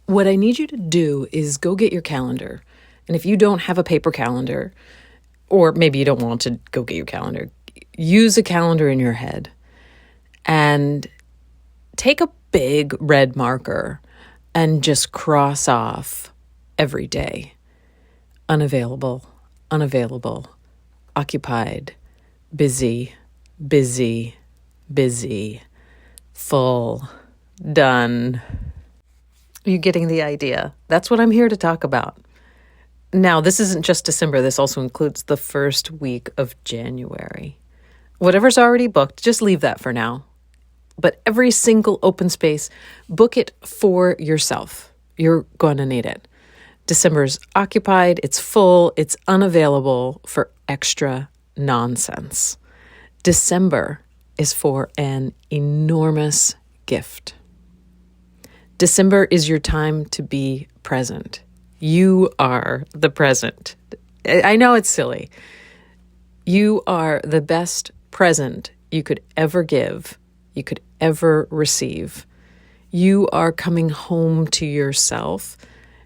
what I need you to do is go get your calendar. And if you don't have a paper calendar, or maybe you don't want to go get your calendar, use a calendar in your head and take a big red marker and just cross off every day. Unavailable, unavailable, occupied, busy, busy, busy, full, done. You're getting the idea. That's what I'm here to talk about. Now, this isn't just December. This also includes the first week of January. Whatever's already booked, just leave that for now. But every single open space, book it for yourself. You're going to need it. December's occupied, it's full, it's unavailable for extra nonsense. December is for an enormous gift. December is your time to be present. You are the present. I know it's silly. You are the best present you could ever give, you could ever receive. You are coming home to yourself.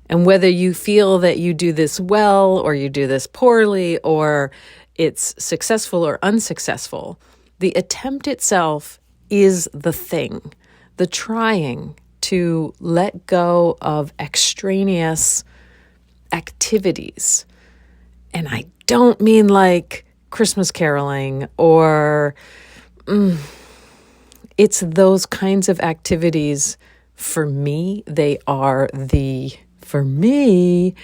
And whether you feel that you do this well or you do this poorly or it's successful or unsuccessful, the attempt itself is the thing, the trying to let go of extraneous activities. And I don't mean like Christmas caroling or it's those kinds of activities. For me, for me,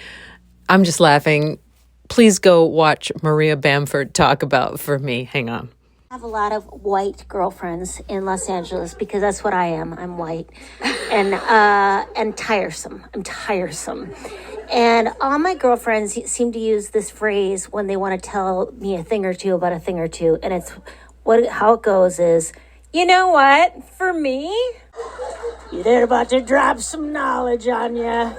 I'm just laughing. Please go watch Maria Bamford talk about for me. Hang on. I have a lot of white girlfriends in Los Angeles because that's what I am. I'm white and tiresome. I'm tiresome. And all my girlfriends seem to use this phrase when they want to tell me a thing or two about a thing or two. And it's how it goes is, you know what, for me, they're about to drop some knowledge on you.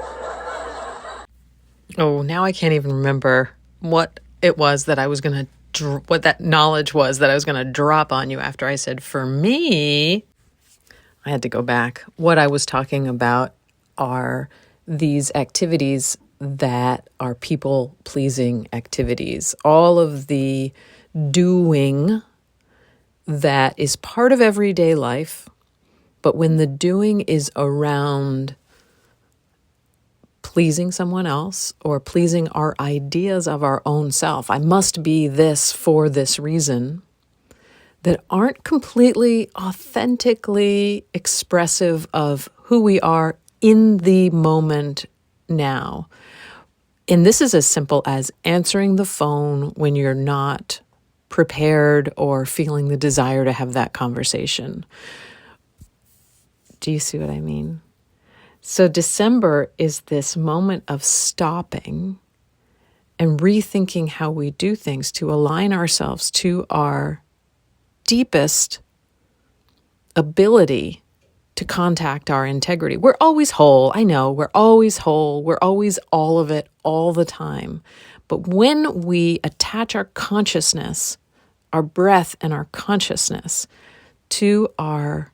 Oh, now I can't even remember what it was that I was going to what that knowledge was that I was going to drop on you after I said, for me. I had to go back. What I was talking about are these activities that are people-pleasing activities. All of the doing that is part of everyday life, but when the doing is around pleasing someone else or pleasing our ideas of our own self, I must be this for this reason, that aren't completely authentically expressive of who we are in the moment now. And this is as simple as answering the phone when you're not prepared or feeling the desire to have that conversation. Do you see what I mean? So December is this moment of stopping and rethinking how we do things to align ourselves to our deepest ability to contact our integrity. We're always whole. I know we're always whole. We're always all of it all the time. But when we attach our consciousness, our breath and our consciousness to our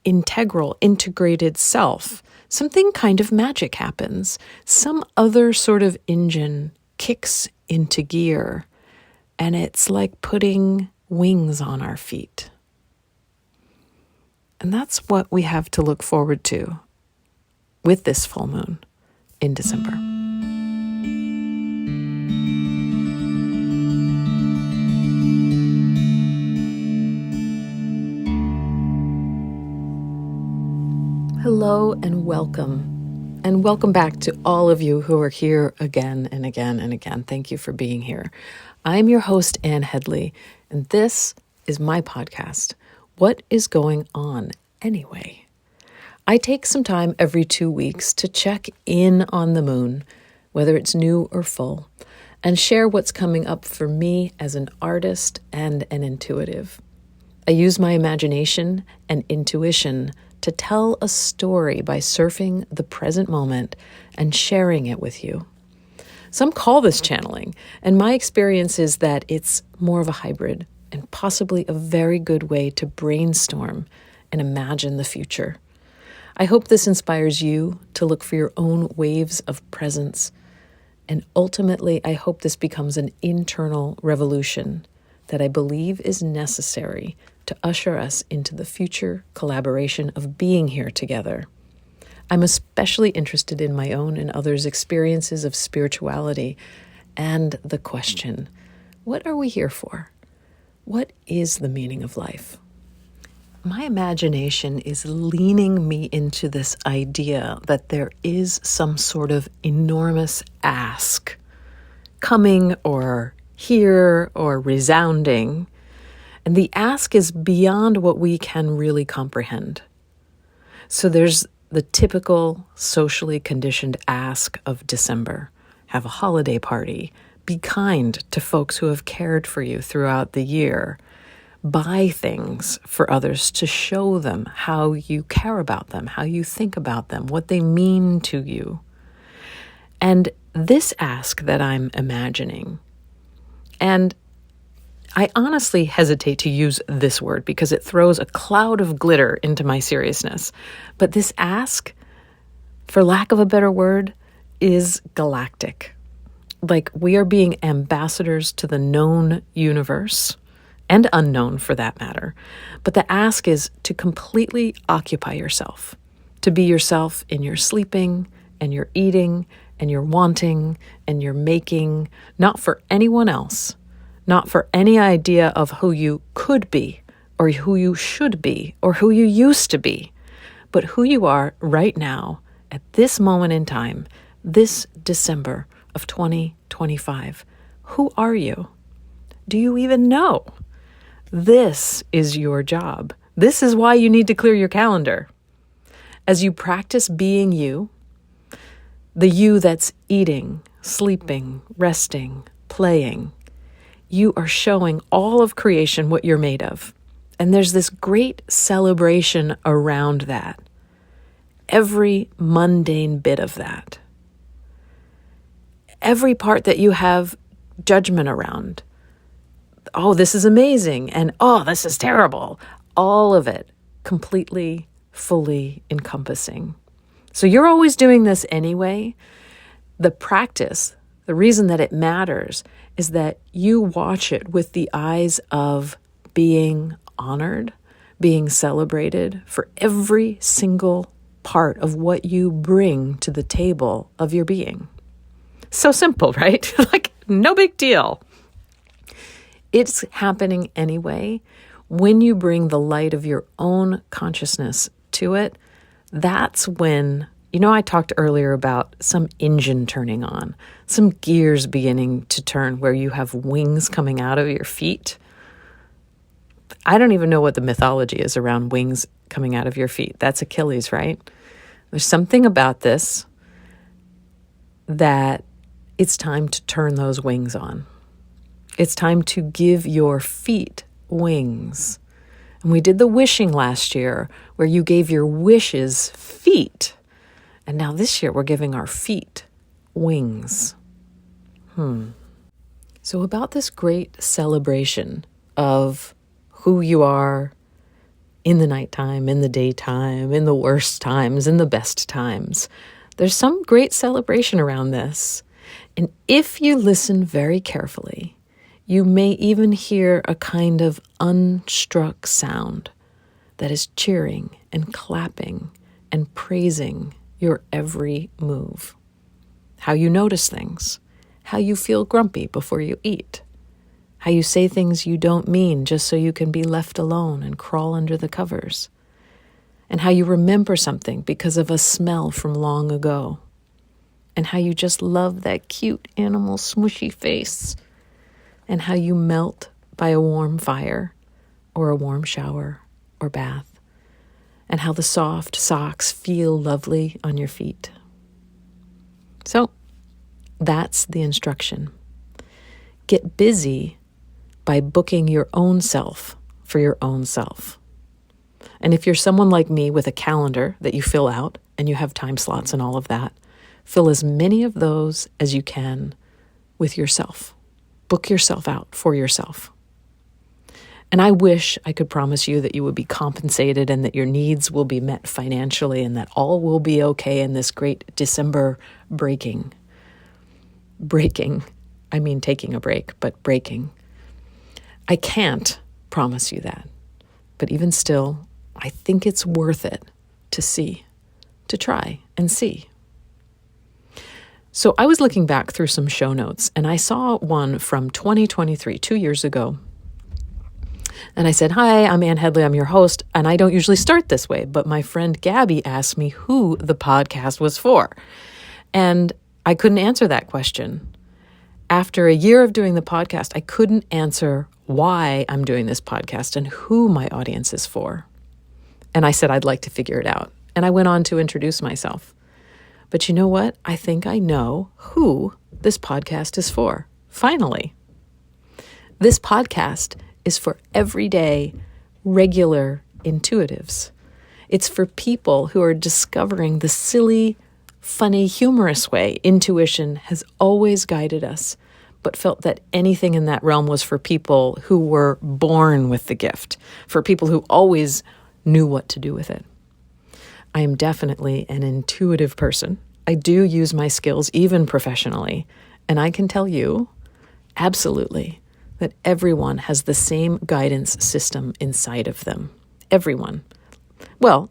integrated self, something kind of magic happens. Some other sort of engine kicks into gear, and it's like putting wings on our feet. And that's what we have to look forward to with this full moon in December. Hello and welcome. And welcome back to all of you who are here again and again and again. Thank you for being here. I'm your host, Ann Headley, and this is my podcast, What is Going On Anyway? I take some time every 2 weeks to check in on the moon, whether it's new or full, and share what's coming up for me as an artist and an intuitive. I use my imagination and intuition to tell a story by surfing the present moment and sharing it with you. Some call this channeling, and my experience is that it's more of a hybrid and possibly a very good way to brainstorm and imagine the future. I hope this inspires you to look for your own waves of presence. And ultimately, I hope this becomes an internal revolution that I believe is necessary to usher us into the future collaboration of being here together. I'm especially interested in my own and others' experiences of spirituality and the question, what are we here for? What is the meaning of life? My imagination is leaning me into this idea that there is some sort of enormous ask coming or here or resounding. And the ask is beyond what we can really comprehend. So there's the typical socially conditioned ask of December. Have a holiday party. Be kind to folks who have cared for you throughout the year. Buy things for others to show them how you care about them, how you think about them, what they mean to you. And this ask that I'm imagining, and I honestly hesitate to use this word because it throws a cloud of glitter into my seriousness. But this ask, for lack of a better word, is galactic. Like we are being ambassadors to the known universe, and unknown for that matter. But the ask is to completely occupy yourself, to be yourself in your sleeping and your eating and your wanting and your making, not for anyone else, not for any idea of who you could be or who you should be or who you used to be, but who you are right now at this moment in time, this December of 2025. Who are you? Do you even know? This is your job. This is why you need to clear your calendar. As you practice being you, the you that's eating, sleeping, resting, playing, you are showing all of creation what you're made of. And there's this great celebration around that. Every mundane bit of that. Every part that you have judgment around. Oh, this is amazing. And oh, this is terrible. All of it completely, fully encompassing. So you're always doing this anyway. The practice, the reason that it matters is that you watch it with the eyes of being honored, being celebrated for every single part of what you bring to the table of your being. So simple, right? Like, no big deal. It's happening anyway. When you bring the light of your own consciousness to it, that's when, I talked earlier about some engine turning on, some gears beginning to turn where you have wings coming out of your feet. I don't even know what the mythology is around wings coming out of your feet. That's Achilles, right? There's something about this that it's time to turn those wings on. It's time to give your feet wings. And we did the wishing last year where you gave your wishes feet. And now this year we're giving our feet wings. So about this great celebration of who you are in the nighttime, in the daytime, in the worst times, in the best times, there's some great celebration around this. And if you listen very carefully, you may even hear a kind of unstruck sound that is cheering and clapping and praising your every move. How you notice things, how you feel grumpy before you eat, how you say things you don't mean just so you can be left alone and crawl under the covers, and how you remember something because of a smell from long ago, and how you just love that cute animal smushy face, and how you melt by a warm fire or a warm shower or bath, and how the soft socks feel lovely on your feet. So that's the instruction. Get busy by booking your own self for your own self. And if you're someone like me with a calendar that you fill out and you have time slots and all of that, fill as many of those as you can with yourself. Book yourself out for yourself. And I wish I could promise you that you would be compensated and that your needs will be met financially and that all will be okay in this great December breaking. I mean taking a break, but breaking. I can't promise you that. But even still, I think it's worth it to try and see. So I was looking back through some show notes and I saw one from 2023, 2 years ago. And I said, "Hi, I'm Ann Headley. I'm your host. And I don't usually start this way, but my friend Gabby asked me who the podcast was for." And I couldn't answer that question. After a year of doing the podcast, I couldn't answer why I'm doing this podcast and who my audience is for. And I said I'd like to figure it out. And I went on to introduce myself. But you know what? I think I know who this podcast is for. Finally. This podcast is for everyday, regular intuitives. It's for people who are discovering the silly, funny, humorous way intuition has always guided us, but felt that anything in that realm was for people who were born with the gift, for people who always knew what to do with it. I am definitely an intuitive person. I do use my skills even professionally, and I can tell you, absolutely, that everyone has the same guidance system inside of them. Everyone. Well,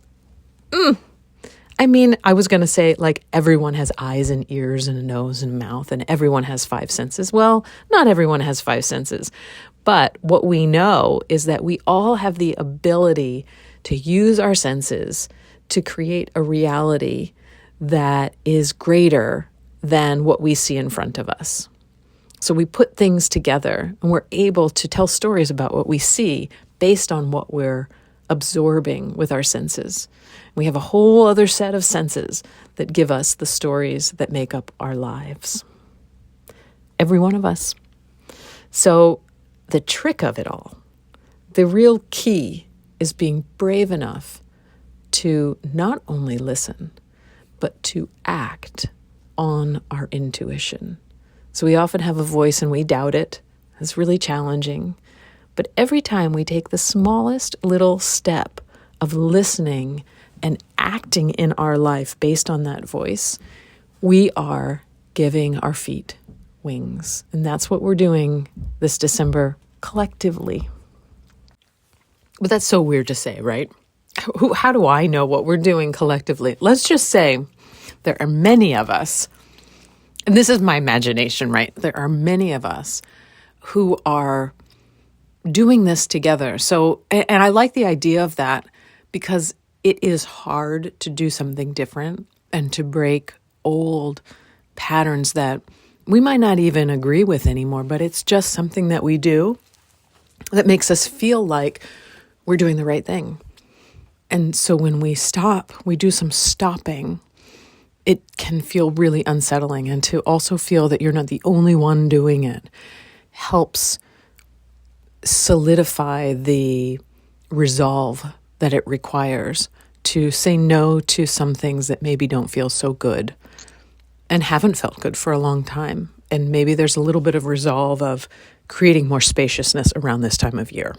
I was going to say like everyone has eyes and ears and a nose and a mouth and everyone has 5 senses. Well, not everyone has 5 senses. But what we know is that we all have the ability to use our senses to create a reality that is greater than what we see in front of us. So we put things together and we're able to tell stories about what we see based on what we're absorbing with our senses. We have a whole other set of senses that give us the stories that make up our lives. Every one of us. So the trick of it all, the real key is being brave enough to not only listen, but to act on our intuition. So we often have a voice and we doubt it. It's really challenging. But every time we take the smallest little step of listening and acting in our life based on that voice, we are giving our feet wings. And that's what we're doing this December collectively. But that's so weird to say, right? How do I know what we're doing collectively? Let's just say there are many of us, and this is my imagination, right? There are many of us who are doing this together. So, and I like the idea of that because it is hard to do something different and to break old patterns that we might not even agree with anymore, but it's just something that we do that makes us feel like we're doing the right thing. And so when we stop, we do some stopping, it can feel really unsettling. And to also feel that you're not the only one doing it helps solidify the resolve that it requires to say no to some things that maybe don't feel so good and haven't felt good for a long time. And maybe there's a little bit of resolve of creating more spaciousness around this time of year.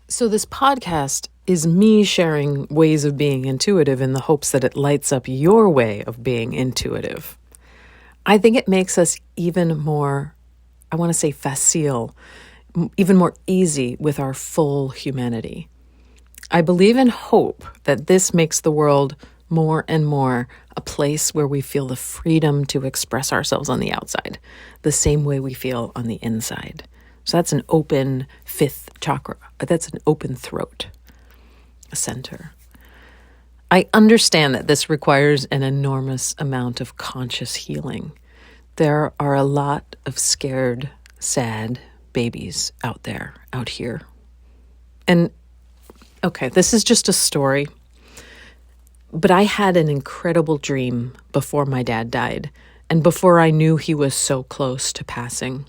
So this podcast is me sharing ways of being intuitive in the hopes that it lights up your way of being intuitive. I think it makes us even more, I want to say facile, even more easy with our full humanity. I believe and hope that this makes the world more and more a place where we feel the freedom to express ourselves on the outside, the same way we feel on the inside. So that's an open 5th chakra. That's an open throat, a center. I understand that this requires an enormous amount of conscious healing. There are a lot of scared, sad babies out here. And okay, this is just a story, but I had an incredible dream before my dad died and before I knew he was so close to passing.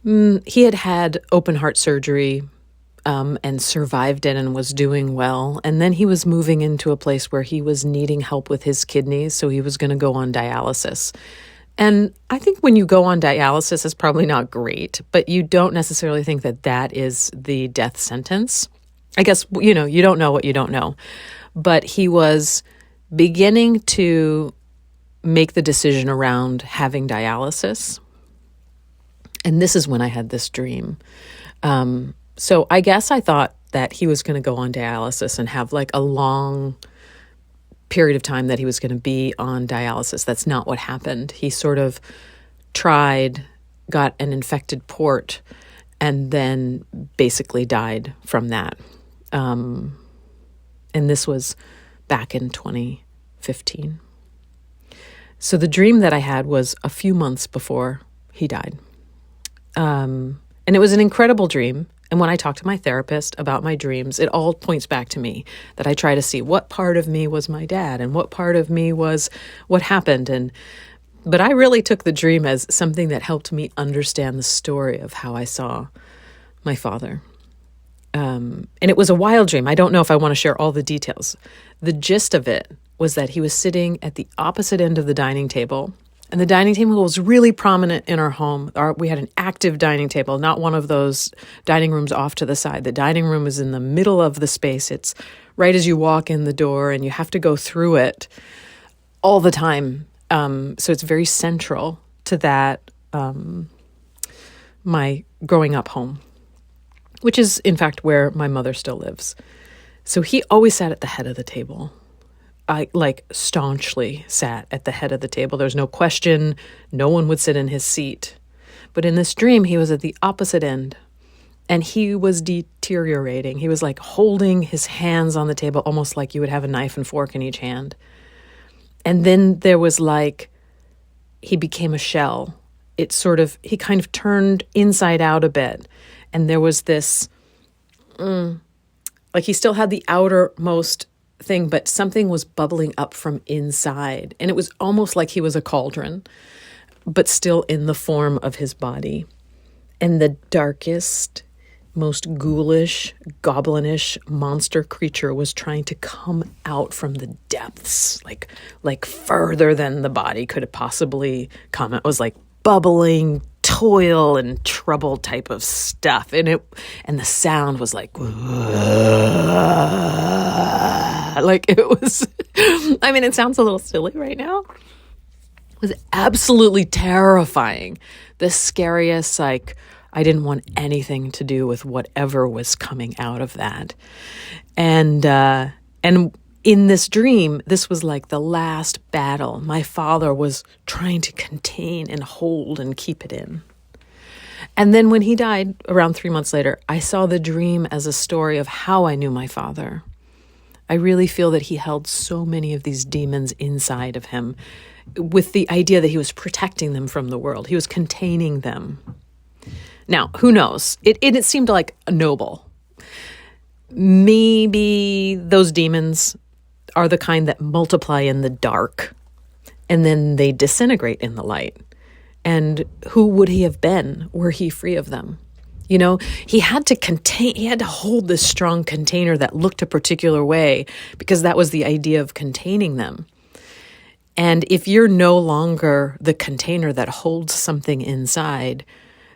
He had open heart surgery and survived it and was doing well. And then he was moving into a place where he was needing help with his kidneys, so he was going to go on dialysis. And I think when you go on dialysis, it's probably not great, but you don't necessarily think that that is the death sentence. I guess, you don't know what you don't know. But he was beginning to make the decision around having dialysis. And this is when I had this dream. So I guess I thought that he was going to go on dialysis and have like a long period of time that he was going to be on dialysis. That's not what happened. He sort of tried, got an infected port, and then basically died from that. And this was back in 2015. So the dream that I had was a few months before he died. And it was an incredible dream. And when I talk to my therapist about my dreams, it all points back to me, that I try to see what part of me was my dad and what part of me was what happened. But I really took the dream as something that helped me understand the story of how I saw my father. And it was a wild dream. I don't know if I want to share all the details. The gist of it was that he was sitting at the opposite end of the dining table. And the dining table was really prominent in our home. We had an active dining table, not one of those dining rooms off to the side. The dining room is in the middle of the space. It's right as you walk in the door, and you have to go through it all the time. So it's very central to that, my growing up home, which is, in fact, where my mother still lives. So he always sat at the head of the table. I staunchly sat at the head of the table. There's no question. No one would sit in his seat. But in this dream, he was at the opposite end, and he was deteriorating. He was like holding his hands on the table, almost like you would have a knife and fork in each hand. And then there was he became a shell. He kind of turned inside out a bit. And there was this, he still had the outermost thing, but something was bubbling up from inside. And it was almost like he was a cauldron, but still in the form of his body. And the darkest, most ghoulish, goblinish monster creature was trying to come out from the depths, like further than the body could possibly come. It was like bubbling toil and trouble type of stuff. And the sound was like it was, it sounds a little silly right now. It was absolutely terrifying. The scariest, I didn't want anything to do with whatever was coming out of that. And in this dream, this was like the last battle my father was trying to contain and hold and keep it in. And then when he died around 3 months later, I saw the dream as a story of how I knew my father. I really feel that he held so many of these demons inside of him with the idea that he was protecting them from the world. He was containing them. Now, who knows? It seemed like noble. Maybe those demons are the kind that multiply in the dark and then they disintegrate in the light. And who would he have been were he free of them? He had to hold this strong container that looked a particular way because that was the idea of containing them. And if you're no longer the container that holds something inside,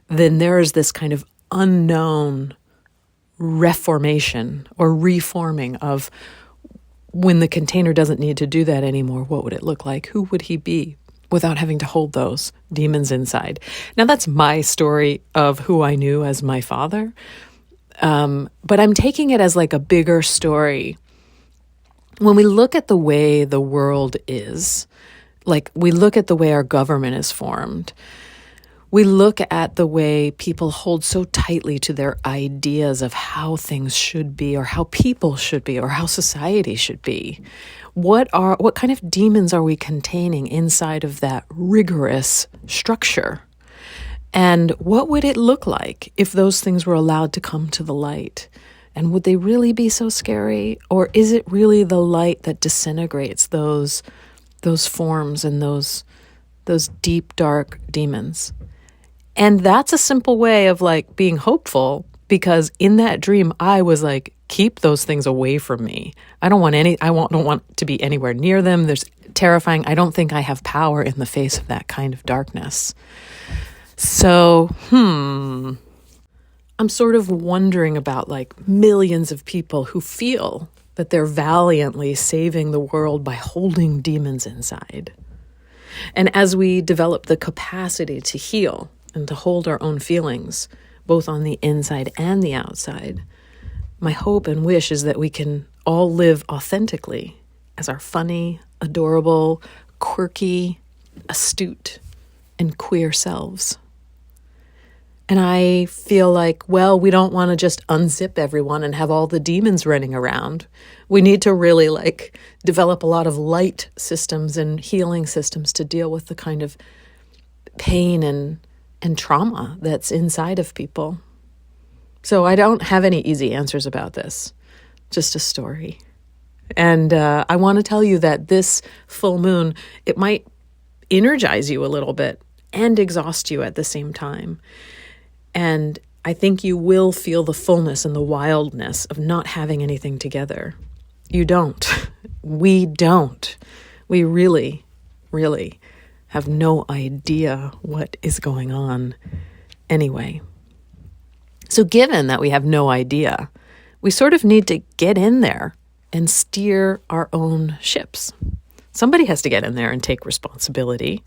then there is this kind of unknown reformation or reforming of when the container doesn't need to do that anymore. What would it look like? Who would he be without having to hold those demons inside? Now, that's my story of who I knew as my father. But I'm taking it as like a bigger story. When we look at the way the world is, we look at the way our government is formed, we look at the way people hold so tightly to their ideas of how things should be or how people should be or how society should be. What kind of demons are we containing inside of that rigorous structure? And what would it look like if those things were allowed to come to the light? And would they really be so scary? Or is it really the light that disintegrates those forms and those deep, dark demons? And that's a simple way of being hopeful, because in that dream, I was keep those things away from me. I don't want to be anywhere near them. There's terrifying. I don't think I have power in the face of that kind of darkness. So, I'm sort of wondering about like millions of people who feel that they're valiantly saving the world by holding demons inside. And as we develop the capacity to heal and to hold our own feelings, both on the inside and the outside, my hope and wish is that we can all live authentically as our funny, adorable, quirky, astute, and queer selves. And I feel like, well, we don't want to just unzip everyone and have all the demons running around. We need to really develop a lot of light systems and healing systems to deal with the kind of pain and trauma that's inside of people. So I don't have any easy answers about this, just a story. And I want to tell you that this full moon, it might energize you a little bit and exhaust you at the same time. And I think you will feel the fullness and the wildness of not having anything together. You don't. We don't. We really, really have no idea what is going on anyway. So given that we have no idea, we sort of need to get in there and steer our own ships. Somebody has to get in there and take responsibility.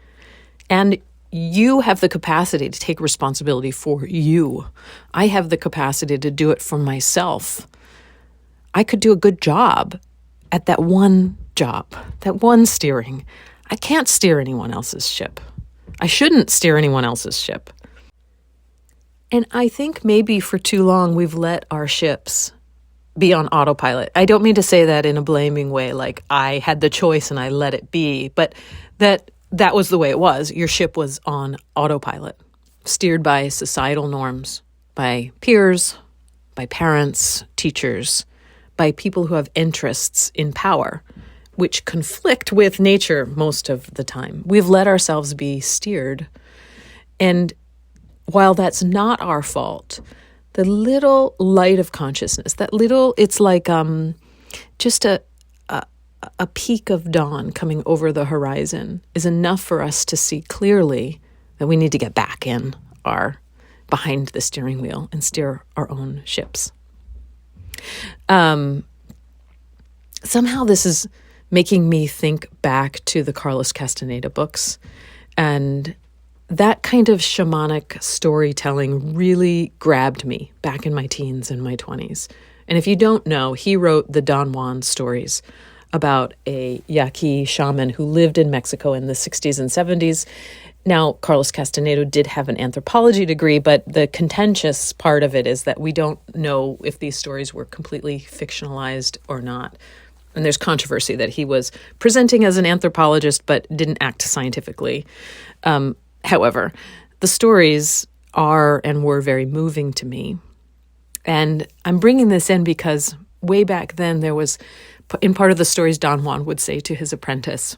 And you have the capacity to take responsibility for you. I have the capacity to do it for myself. I could do a good job at that one job, that one steering. I can't steer anyone else's ship. I shouldn't steer anyone else's ship. And I think maybe for too long we've let our ships be on autopilot. I don't mean to say that in a blaming way, like I had the choice and I let it be, but that was the way it was. Your ship was on autopilot, steered by societal norms, by peers, by parents, teachers, by people who have interests in power, which conflict with nature most of the time. We've let ourselves be steered. And while that's not our fault, the little light of consciousness, it's like just a peak of dawn coming over the horizon is enough for us to see clearly that we need to get back behind the steering wheel and steer our own ships. Somehow this is making me think back to the Carlos Castaneda books, and that kind of shamanic storytelling really grabbed me back in my teens and my 20s. And if you don't know, he wrote the Don Juan stories about a Yaqui shaman who lived in Mexico in the 60s and 70s. Now, Carlos Castaneda did have an anthropology degree, but the contentious part of it is that we don't know if these stories were completely fictionalized or not. And there's controversy that he was presenting as an anthropologist but didn't act scientifically. However, the stories are and were very moving to me. And I'm bringing this in because way back then there was, in part of the stories, Don Juan would say to his apprentice,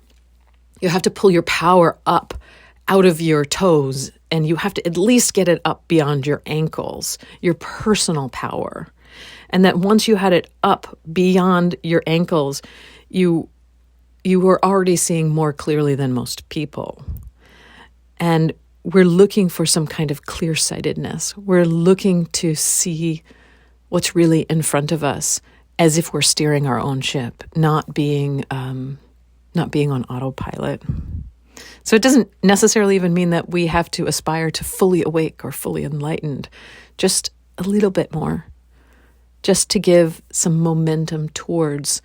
you have to pull your power up out of your toes, and you have to at least get it up beyond your ankles, your personal power. And that once you had it up beyond your ankles, you were already seeing more clearly than most people. And we're looking for some kind of clear-sightedness. We're looking to see what's really in front of us as if we're steering our own ship, not being on autopilot. So it doesn't necessarily even mean that we have to aspire to fully awake or fully enlightened, just a little bit more, just to give some momentum towards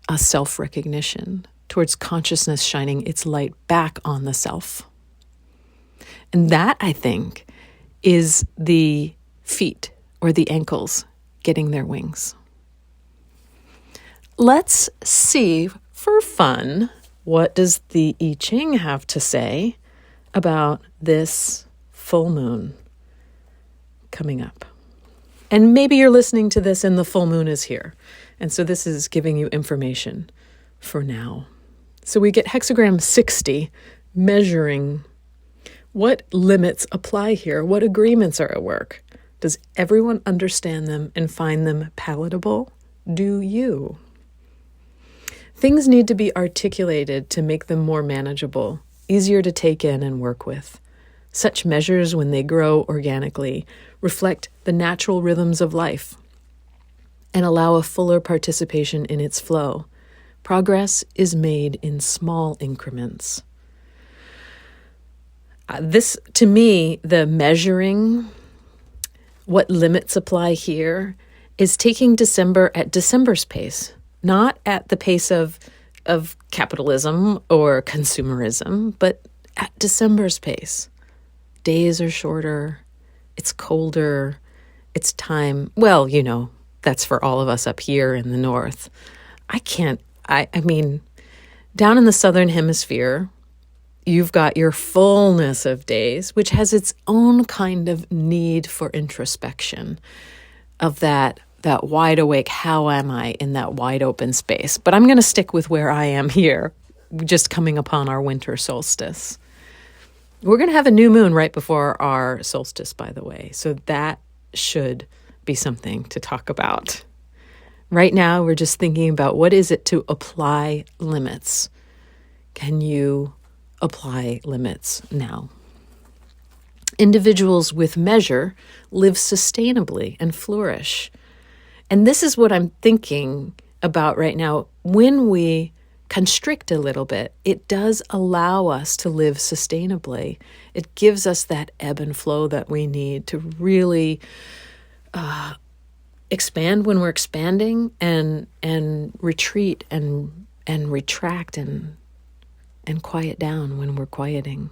a self-recognition, towards consciousness shining its light back on the self. And that, I think, is the feet or the ankles getting their wings. Let's see, for fun, what does the I Ching have to say about this full moon coming up? And maybe you're listening to this and the full moon is here. And so this is giving you information for now. So we get hexagram 60, measuring what limits apply here, what agreements are at work. Does everyone understand them and find them palatable do you? Things need to be articulated to make them more manageable, easier to take in and work with. Such measures, when they grow organically, reflect the natural rhythms of life and allow a fuller participation in its flow. Progress is made in small increments. This, to me, the measuring, what limits apply here, is taking December at December's pace, not at the pace of capitalism or consumerism, but at December's pace. Days are shorter, it's colder, it's time. Well, that's for all of us up here in the north. I mean, down in the southern hemisphere, you've got your fullness of days, which has its own kind of need for introspection, of that wide awake, how am I in that wide open space? But I'm going to stick with where I am here, just coming upon our winter solstice. We're going to have a new moon right before our solstice, by the way. So that should be something to talk about. Right now, we're just thinking about what is it to apply limits. Can you apply limits now? Individuals with measure live sustainably and flourish. And this is what I'm thinking about right now. When we constrict a little bit, it does allow us to live sustainably. It gives us that ebb and flow that we need to really expand when we're expanding, and retreat and retract and quiet down when we're quieting.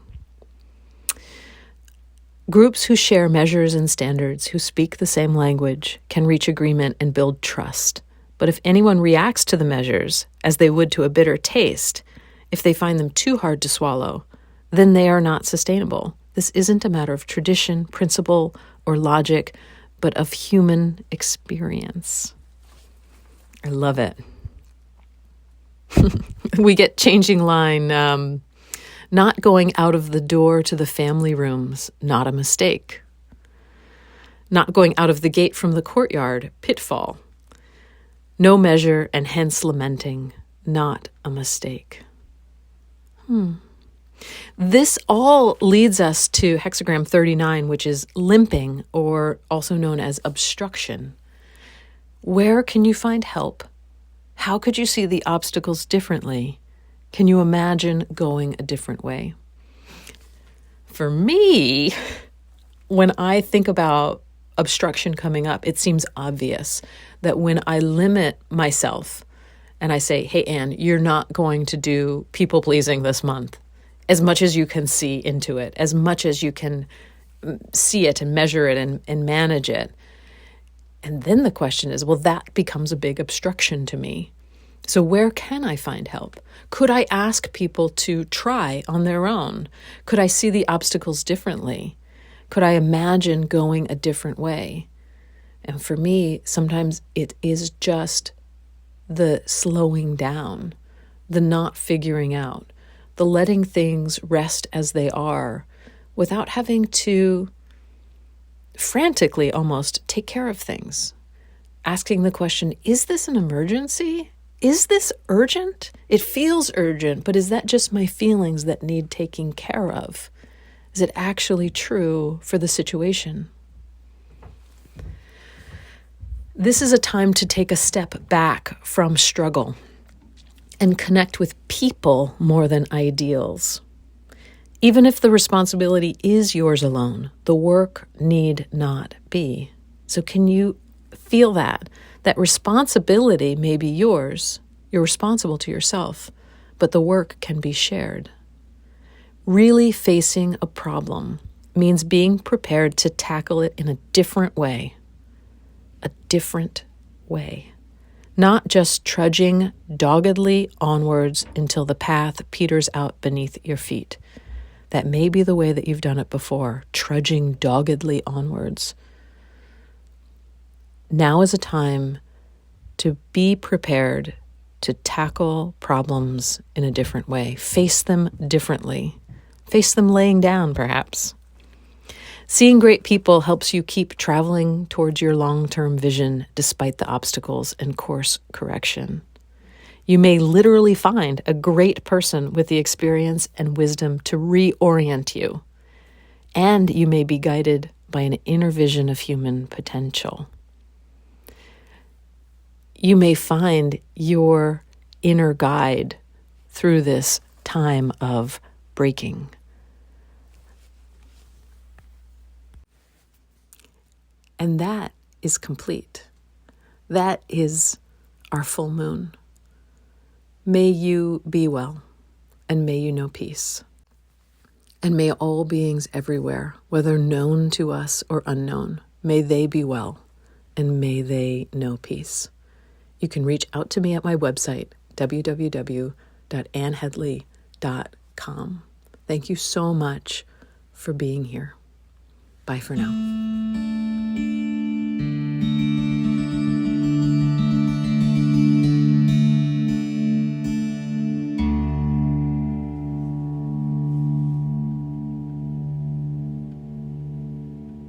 Groups who share measures and standards, who speak the same language, can reach agreement and build trust. But if anyone reacts to the measures as they would to a bitter taste, if they find them too hard to swallow, then they are not sustainable. This isn't a matter of tradition, principle, or logic, but of human experience. I love it. We get changing line, not going out of the door to the family rooms, not a mistake. Not going out of the gate from the courtyard, pitfall. No measure and hence lamenting, not a mistake. This all leads us to hexagram 39, which is limping, or also known as obstruction. Where can you find help? How could you see the obstacles differently? Can you imagine going a different way? For me, when I think about obstruction coming up, it seems obvious that when I limit myself and I say, hey, Anne, you're not going to do people pleasing this month, as much as you can see into it, as much as you can see it and measure it and manage it. And then the question is, well, that becomes a big obstruction to me. So where can I find help? Could I ask people to try on their own? Could I see the obstacles differently? Could I imagine going a different way? And for me, sometimes it is just the slowing down, the not figuring out, the letting things rest as they are without having to frantically almost take care of things. Asking the question, is this an emergency? Is this urgent? It feels urgent, but is that just my feelings that need taking care of? Is it actually true for the situation? This is a time to take a step back from struggle and connect with people more than ideals. Even if the responsibility is yours alone, the work need not be. So can you feel that? That responsibility may be yours. You're responsible to yourself, but the work can be shared. Really facing a problem means being prepared to tackle it in a different way. A different way. Not just trudging doggedly onwards until the path peters out beneath your feet. That may be the way that you've done it before, trudging doggedly onwards. Now is a time to be prepared to tackle problems in a different way, face them differently, face them laying down perhaps. Seeing great people helps you keep traveling towards your long-term vision despite the obstacles and course correction. You may literally find a great person with the experience and wisdom to reorient you. And you may be guided by an inner vision of human potential. You may find your inner guide through this time of breaking. And that is complete. That is our full moon. May you be well, and may you know peace. And may all beings everywhere, whether known to us or unknown, may they be well, and may they know peace. You can reach out to me at my website, www.annheadley.com. Thank you so much for being here. Bye for now.